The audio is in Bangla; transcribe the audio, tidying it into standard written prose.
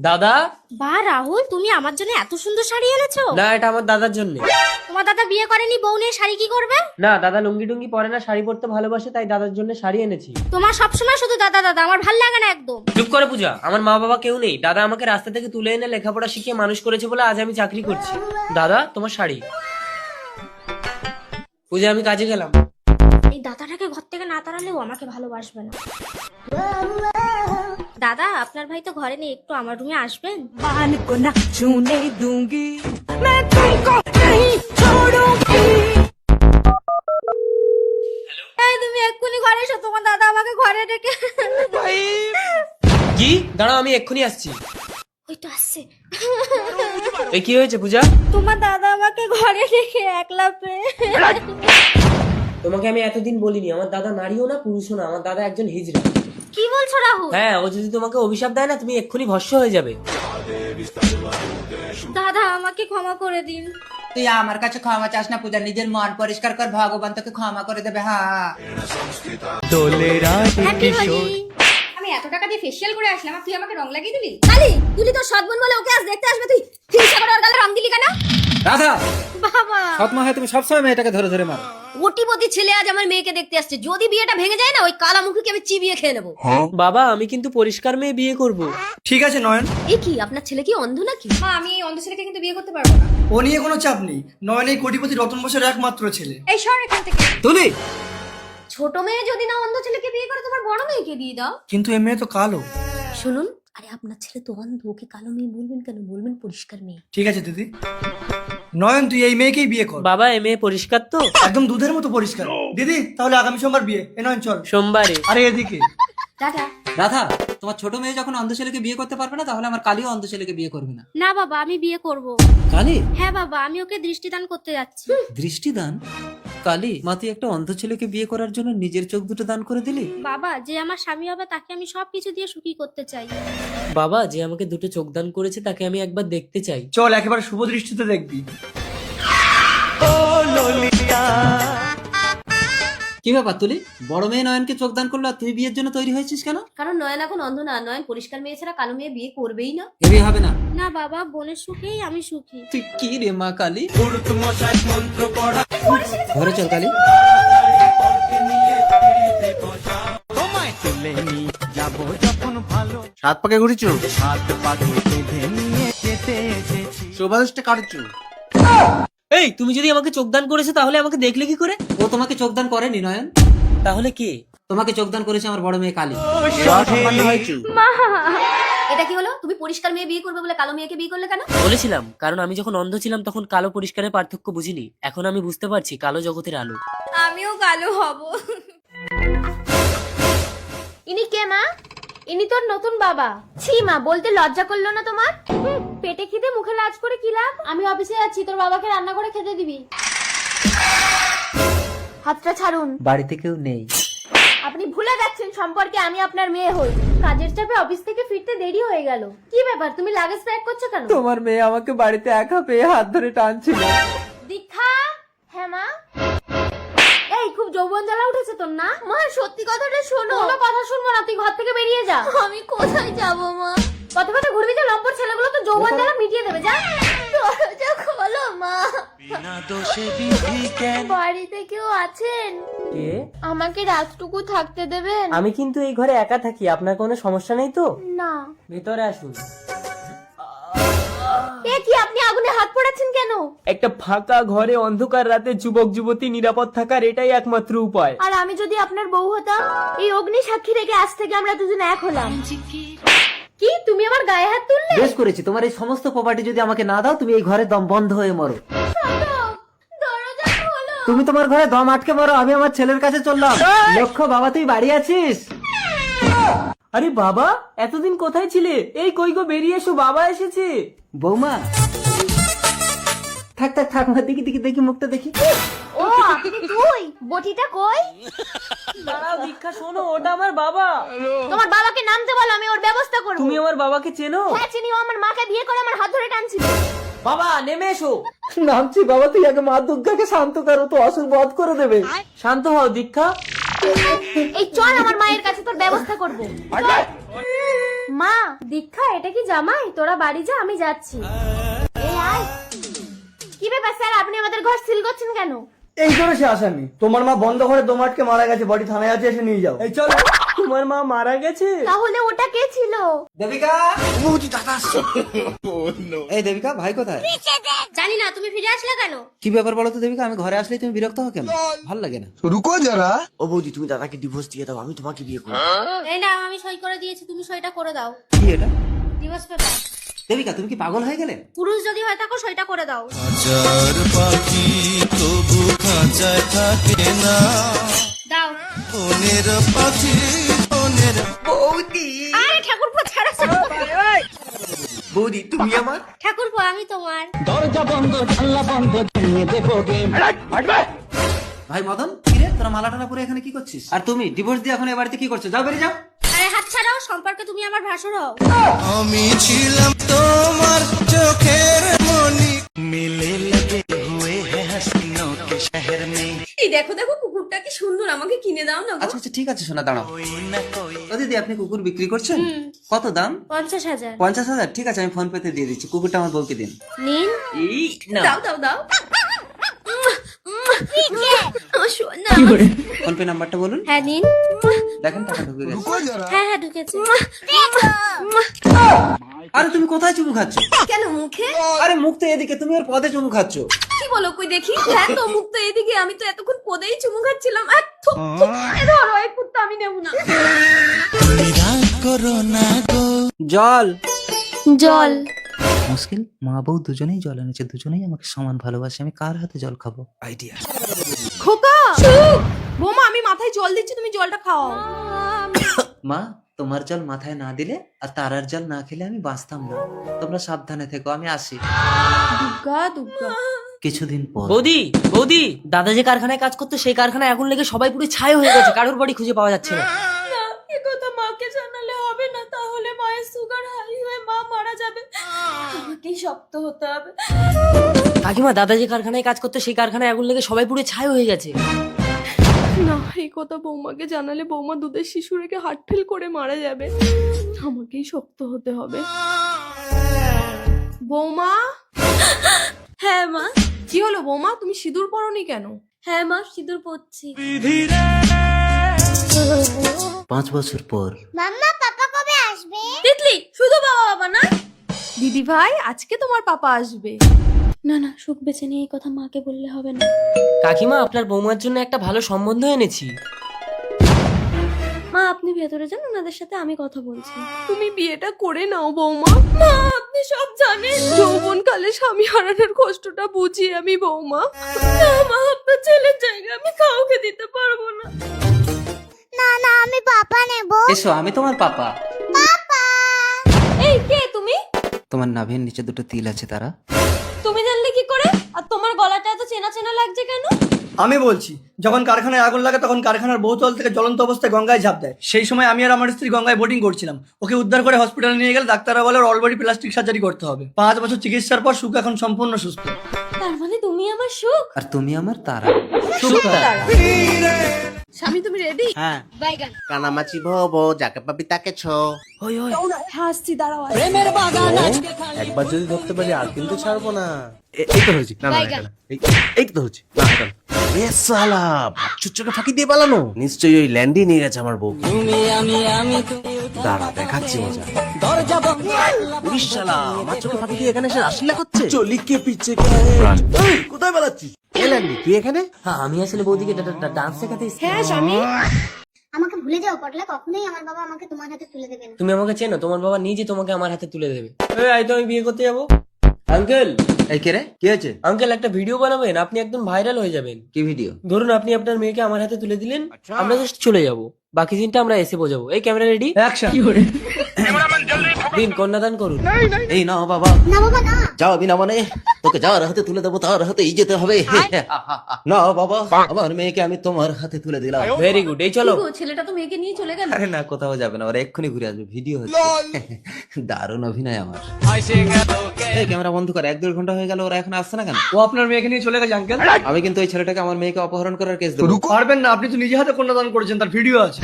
দাদা। বা রাহুল, তুমি আমার জন্য এত সুন্দর শাড়ি এনেছো? না, এটা আমার দাদার জন্য। তোমার দাদা বিয়ে করেনি, বউ নিয়ে শাড়ি কি করবে? না, দাদা লুঙ্গি টুঙ্গি পরে না, শাড়ি পরতে ভালোবাসে, তাই দাদার জন্য শাড়ি এনেছি। তোমার সবসময় শুধু দাদা দাদা, আমার ভাল লাগে না একদম। চুপ করে পূজা, আমার মা বাবা কেউ নেই। দাদা আমাকে রাস্তা থেকে তুলে এনে লেখাপড়া শিখিয়ে মানুষ করেছে বলে আজ আমি চাকরি করছি। দাদা, তোমার শাড়ি। পূজা, আমি কাজে গেলাম। এই দাদাটাকে ঘর থেকে না তাড়ালেও আমাকে ভালোবাসবে না। দাদা, আপনার ভাই তো ঘরে নেই, একটু আমার রুমে আসবেন? बान को न छूने दूंगी मैं तुमको नहीं छोड़ूंगी। এই তুমি এক্ষুনি ঘরে এসো, তোমার দাদা আমাকে ঘরে ডেকে। কি? দাঁড়াও, আমি এক্ষুনি আসছি। ওই তো আসছে। এই কি হয়েছে পূজা? তোমার দাদা আমাকে ঘরে ডেকে একলা পেয়ে। তোমাকে আমি এতদিন বলিনি, আমার দাদা নারীও না পুরুষও না, আমার দাদা একজন হিজড়া। কি বলছো রাহুল? হ্যাঁ, ও যদি তোমাকে অভিশাপ দেয় না, তুমি এক্ষুনি ভস্ম হয়ে যাবে। দাদা, আমাকে ক্ষমা করে দিন। তুই আমার কাছে ক্ষমা চাস না পূজা, নিজের মন পরিষ্কার কর, ভগবান তোকে ক্ষমা করে দেবে। হ্যাঁ, হ্যাপি হোলি। আমি এত টাকা দিয়ে ফেসিয়াল করে আসলাম আর তুই আমাকে রং লাগিয়ে দিলি। কালি, তুই তোর সৎ বোন বলে ওকে আজ দেখতে আসবে, তুই হিংসা করে ওর গালে রং দিলি কেন? রাধা, বাবা, সৎমা হয়ে তুমি সবসময় মেয়েটাকে ধরে ধরে মারো। কোটিপতি ছেলে আজ আমার মেয়েকে দেখতে আসছে, যদি বিয়েটা ভেঙে যায় না, ওই কালামুখীকে আমি চিবিয়ে খেয়ে নেবো। বাবা, আমি কিন্তু পরিষ্কার মেয়ে বিয়ে করব। ঠিক আছে নয়ন, এ কি, আপনার ছেলে কি অন্ধ নাকি? মা, আমি এই অন্ধ ছেলেকে কিন্তু বিয়ে করতে পারবো না। ও নিয়ে কোনো চাপ নেই, নয়ন এই কোটিপতি রতন বসের একমাত্র ছেলে। এই সর এখান থেকে। তুলি। ছোট মেয়ে যদি না অন্ধ ছেলেকে বিয়ে করে, তোমার বড় মেয়েকে দিয়ে দাও। কিন্তু এ মেয়ে তো কালো। শুনুন, আরে আপনার ছেলে তো অন্ধ, ওকে কালো মেয়ে বলবেন কেন? বলবেন পরিষ্কার মেয়ে। ঠিক আছে দিদি, নয়ন তুই এই মেয়েকেই বিয়ে কর। বাবা, এ মেয়ে পরিষ্কার তো? একদম দুধের মতো পরিষ্কার। দিদি তাহলে আগামী সোমবার বিয়ে, এ নয়ন চল। সোমবারে? আরে এদিকে। দাদা, রাধা, তোমার ছোট মেয়ে যখন অন্ধ ছেলেকে বিয়ে করতে পারবে না, তাহলে আমার কালিও অন্ধ ছেলেকে বিয়ে করবে না। না বাবা, আমি বিয়ে করব। কালি? হ্যাঁ বাবা, আমি ওকে দৃষ্টিদান করতে যাচ্ছি। দৃষ্টিদান? কালি, মা তুই একটা অন্ধ ছেলেকে বিয়ে করার জন্য নিজের চোখ দুটো দান করে দিলি? বাবা, যে আমার স্বামী হবে তাকে আমি সবকিছু দিয়ে সুখী করতে চাই। বাবা, যে আমাকে দুটো চোখ দান করেছে তাকে আমি একবার দেখতে চাই। চল একেবারে শুভ দৃষ্টিতে দেখবি। কি ব্যাপার তুলি, বড় মেয়ে নয়নকে চোখ দান করলো আর তুই বিয়ের জন্য তৈরি হয়েছিস কেন? কারণ নয়ন এখন অন্ধ না, নয়ন পরিষ্কার মেয়ে ছাড়া কালো মেয়ে বিয়ে করবেই না। এ বিয়ে হবে না। না বাবা, বোনের সুখেই আমি সুখী। তুই কি রে মা কালী? ঘরে চল কালী। সাত পাকে ঘুরেছো, শোভাদৃষ্টি কাটছো। এই, তুমি যদি আমাকে চোখ দান করেছো তাহলে আমাকে দেখলে কি করে? ও তোমাকে চোখ দান করেনি নয়ন, তাহলে কে? তোমাকে চোখ দান করেছে আমার বড় মেয়ে কালী। এটা কি হলো? তুমি পরিষ্কার মেয়ে বিয়ে করবে বলে কালো মেয়েকে বিয়ে করলে কেন? বলেছিলাম, কারণ আমি যখন অন্ধ ছিলাম তখন কালো পরিষ্কারের পার্থক্য বুঝিনি। এখন আমি বুঝতে পারছি কালো জগতের আলো। আমিও কালো হব। ইনি কে মা? ইনি তোর নতুন বাবা। ছি মা, বলতে লজ্জা করলো না তোমার? পেটে খিদে মুখে লাজ করে কি লাভ? আমি অফিসে যাচ্ছি, তোর বাবাকে রান্না করে খেতে দিবি। হাতটা ছাড়ুন। বাড়িতে কেউ নেই। আপনি ভুলে যাচ্ছেন সম্পর্কে আমি আপনার মেয়ে হই। কাজের চাপে অফিস থেকে ফিরতে দেরি হয়ে গেল। কি ব্যাপার, তুমি লাগেজ প্যাক করছো কেন? তোমার মেয়ে আমাকে বাড়িতে একা পেয়ে হাত ধরে টানছিল। দীক্ষা। হ্যাঁ মা। এই, খুব যৌবন জ্বালা উঠেছে তোর না? মা, সত্যি কথাটা শোনো। কোনো কথা শুনবো না, তুই ঘর থেকে বেরিয়ে যা। আমি কোথায় যাব মা? পথে পথে ঘুরবি যে, লম্পট ছেলেগুলো তো যৌবন জ্বালা মিটিয়ে দেবে। যা, দরজা খোলো মা। বাড়িতে কেউ আছেন? কে? আমাকে রাতটুকু থাকতে দেবেন? আমি কিন্তু এই ঘরে একা থাকি, আপনার কোনো সমস্যা নেই তো? না। ভিতরে আসুন। এ কি, আপনি আগুনে হাত পোড়াচ্ছেন কেন? একটা ফাঁকা ঘরে অন্ধকার রাতে যুবক যুবতী নিরাপদ থাকার এটাই একমাত্র উপায়। আর আমি যদি আপনার বউ হতাম? এই অগ্নি সাক্ষী রেখে আজ থেকে আমরা দুজন এক হলাম। কি, তুমি আমার গায়ে হাত তুললে? বেশ করেছি, তোমার এই সমস্ত প্রপার্টি যদি আমাকে না দাও, তুমি এই ঘরে দম বন্ধ হয়ে মরো। দরজা খোলো। তুমি তোমার ঘরে দম আটকে মরো, আমি আমার ছেলের কাছে চললাম। লক্ষ্য, বাবা তুই বাড়ি আছিস? আরে বাবা, এতদিন কোথায় ছিলে? এই কই গো, বেরিয়ে এসো, বাবা এসেছে। বৌমা, থাক থাক থাক মা, দেখি দেখি দেখি মুখটা দেখি। ও, আপনি তুই? বটিটা কই? দাঁড়াও দীক্ষা, শোনো, ওটা আমার বাবা। তোমার বাবাকে নামতে বলো, আমি ওর ব্যবস্থা করব। তুমি আমার বাবাকে চেনো? হ্যাঁ চিনি, ও আমার মাকে বিয়ে করে আমার হাত ধরে টানছিল। বাবা, নেমে এসো। নামছি বাবা, তুই আগে মা দুর্গাকে শান্ত করো, তো অসুর বধ করে দেবে। শান্ত হও দীক্ষা। এই চল আমার মায়ের কাছে, তোর ব্যবস্থা করব। মা দীক্ষা, এটা কি জামাই? তোরা বাড়ি যা, আমি যাচ্ছি। এই আয়। কি ব্যাপার স্যার, আপনি আমাদের ঘর সিল করছেন কেন? এই করেছে আসামি, তোমার মা বন্ধ করে দোমাটকে মারা গেছে, বডি থানায় আছে, এসে নিয়ে যাও। এই চল। তোমার মা মারা গেছে? তাহলে ওটা কে ছিল? দেবিকা, এই দেবিকা, ভাই কোথায়? জানি না, তুমি ফিরে আসলে কেন? কি ব্যাপার বলো তো দেবিকা, আমি ঘরে আসলেই তুমি বিরক্ত হও কেন? ভাল লাগে না। ও বৌদি, তুমি দাদাকে ডিভোর্স দিয়ে দাও, আমি তোমাকে বিয়ে করবো। এই না, আমি সই করে দিয়েছি, তুমি সইটা করে দাও। কি এটা? Divorce paper. দেবিকা, তুমি কি পাগল হয়ে গেলে? পুরুষ যদি হয় থাকো, সইটা করে দাও। দাও। আরে ঠাকুরপো, ছাড়ো ছাড়ো। বৌদি, তুমি আমার। ঠাকুরপো, আমি তোমার। ভাই মদন, কি রে, তোরা মালা টালা পরে এখানে কি করছিস? আর তুমি ডিভোর্স দিয়ে এখন এ বাড়িতে কি করছো? যাও, বেরিয়ে যাও। আরে হাত ছাড়াও, সম্পর্কে তুমি আমার ভাসুর হও। আমি ছিলাম তোমার চোখের মনি মিলে লগে হুয়ে হ্যাঁ হাসিনোं के शहर में। এই দেখো দেখো, কুকুরটা কি সুন্দর, আমাকে কিনে দাও না গো। আচ্ছা আচ্ছা, ঠিক আছে, শোনা, দাঁড়াও। ও দিদি, আপনি কুকুর বিক্রি করছেন? কত দাম? 50,000। 50,000? ঠিক আছে, আমি ফোন পেতে দিয়ে দিচ্ছি। কুকুরটা আমার বউকে দিন। নিন। এই না, দাও দাও দাও। আমার সোনা। ফোন পে নাম্বারটা বলুন। হ্যাঁ নিন। দেখেন টাকা ঢুকে গেছে। হ্যাঁ হ্যাঁ ঢুকেছে। আরে তুমি কোথায় চুমু খাচ্ছ? কেন মুখে? আরে মুখ তো এদিকে, তুমি ওর পদে চুমু খাচ্ছ। কি বলো, কই দেখি। হ্যাঁ তো, মুখ তো এদিকে, আমি তো এতক্ষণ পদেই চুমু খাচ্ছিলাম। ধরো, এই কুত্তা আমি নেব না। রাগ করো না গো। জল। জল। মুশকিল, মা বউ দুজনেই জল এনেছে, দুজনেই আমাকে সমান ভালোবাসে, আমি কার হাতে জল খাবো? আইডিয়া। খোকা, বৌমা, আমি মাথায় জল দিচ্ছি, তুমি জলটা খাও। মা, তোমার জল মাথায় না দিলে আর তারার জল না খেলে আমি বাঁচতাম না। তোমরা সাবধানে থেকো, আমি আসি। দুর্গা দুর্গা। কিছুদিন পর। বৌদি বৌদি, দাদা যে কারখানায় কাজ করতো সেই কারখানায় আগুন লেগে সবাই পুরো ছাই হয়ে গেছে, কারোর বাড়ি খুঁজে পাওয়া যাচ্ছে না। এ কথা মাকে জানালে হবে না, তাহলে মায়ের সুগার হাই হয়ে মা মারা যাবে। আমাকেই শক্ত হতে হবে। কাকিমা, দাদা যে কারখানায় কাজ করতো সেই কারখানায় আগুন লেগে সবাই পুরো ছাই হয়ে গেছে। না, এই কথা বৌমাকে জানালে বৌমা দুধের শিশু রেখে হার্ট ফেল করে মারা যাবে। আমাকেই শক্ত হতে হবে। বৌমা। হ্যাঁ মা। কি হলো বৌমা, তুমি সিঁদুর পরনি কেন? হ্যাঁ মা, সিঁদুর পরছি। 5 বছর পর। মাম্মা, পাপা কবে আসবে? তিতলি, শুধু বাবা বাবা না। দিদি ভাই, আজকে তোমার পাপা আসবে। না না, সুখ বেছে নিয়ে এই কথা মাকে বললে হবে না। কাকিমা, আপনার বৌমার জন্য একটা ভালো সম্বন্ধ এনেছি। মা, আপনি ভেতরে যান, ওনাদের সাথে আমি কথা বলছি। তুমি বিয়েটা করে নাও বৌমা। মা, আপনি সব জানেন, যৌবন কালে স্বামী হারানোর কষ্টটা বুঝি আমি বৌমা। না মা, আপনার ছেলের জায়গা আমি কাউকে দিতে পারবো না। না না, আমি পাপা নেব। এসো, আমি তোমার পাপা। এই কে তুমি? তোমার নাভির নিচে দুটো তিল আছে, তারা। তুমি জানলে কি করে? আর তোমার গলাটা এত চেনা চেনা লাগছে কেন? আমি বলছি, যখন কারখানায় আগুন লাগে তখন কারখানার বহুতল থেকে জ্বলন্ত অবস্থায় গঙ্গায় ঝাঁপ দেয়। সেই সময় আমি আর আমার স্ত্রী গঙ্গায় বোটিং করছিলাম। ওকে উদ্ধার করে হসপিটালে নিয়ে গেলে ডাক্তাররা বলে ওর অলরেডি প্লাস্টিক সার্জারি করতে হবে। 5 বছর চিকিৎসার পর সুখ এখন সম্পূর্ণ সুস্থ। তার মানে তুমি আমার সুখ। আর তুমি আমার তারা। স্বামী, তুমি রেডি? হ্যাঁ। বাইগান। কানামাছি ভবো, যাকে পাবি তাকে ছো। হাসছি, দাঁড়াও। একবার যদি ধরতে পারি আর কিন্তু ছাড়বো না। এই তো হয়েছি। না না, এটা না। এই তো হচ্ছে। না, এটা না। এ শালা, বাচ্চুচ্চকে ফাঁকি দিয়ে পালানো। নিশ্চয়ই ওই ল্যান্ডি নিয়ে গেছে আমার বউ। দাঁড়া, দেখাচ্ছি মজা। উড়িস শালা, আমার চোখে ফাঁকি দিয়ে এখানে এসে রাসলীলা করছে। চলিকে পিছে কোথায় পালাচ্ছিস? এ ল্যান্ডি, তুই এখানে? হ্যাঁ, আমি আসলে বৌদিকে ডান্স শেখাতে এসেছি। হ্যাঁ স্বামী। আমাকে ভুলে যাও পটলা, কখনোই আমার বাবা আমাকে তোমার হাতে তুলে দেবে না। তুমি আমাকে চেনো, তোমার বাবা নিজে তোমাকে আমার হাতে তুলে দেবে। এই তো আমি বিয়ে করতে যাবো। আঙ্কেল, এই কে রে, কি হয়েছে? আঙ্কেল, একটা ভিডিও বানাবেন, আপনি একদম ভাইরাল হয়ে যাবেন। কি ভিডিও? ধরুন আপনি আপনার মেয়েকে আমার হাতে তুলে দিলেন, আমরা জাস্ট চলে যাব, বাকি দিনটা আমরা এসে বোঝাবো। এই ক্যামেরা রেডি, অ্যাকশন। দিন, কন্যাদান করুন। এই নাও বাবা। না বাবা না। যাও বিনা মানে, তোকে যার হাতে তুলে দেবো তার হাতেই যেতে হবে। না বাবা, আমার মেয়েকে আমি তোমার হাতে তুলে দিলাম। ভেরি গুড, এই চলো। ছেলেটা তো মেয়েকে নিয়ে চলে গেল। আরে না, কোথাও যাবে না, ওরা এক্ষুনি ঘুরে আসবে, ভিডিও হচ্ছে। দারুণ অভিনয় আমার। এই ক্যামেরা বন্ধ কর, 1-1.5 ঘন্টা হয়ে গেল, ওরা এখন আসছে না কেন? ও আপনার মেয়েকে নিয়ে চলে গেছে আঙ্কেল। আমি কিন্তু ওই ছেলেটাকে আমার মেয়েকে অপহরণ করার কেস দেবো। পারবেন না, আপনি তো নিজে হাতে কন্যাদান করেছেন, তার ভিডিও আছে।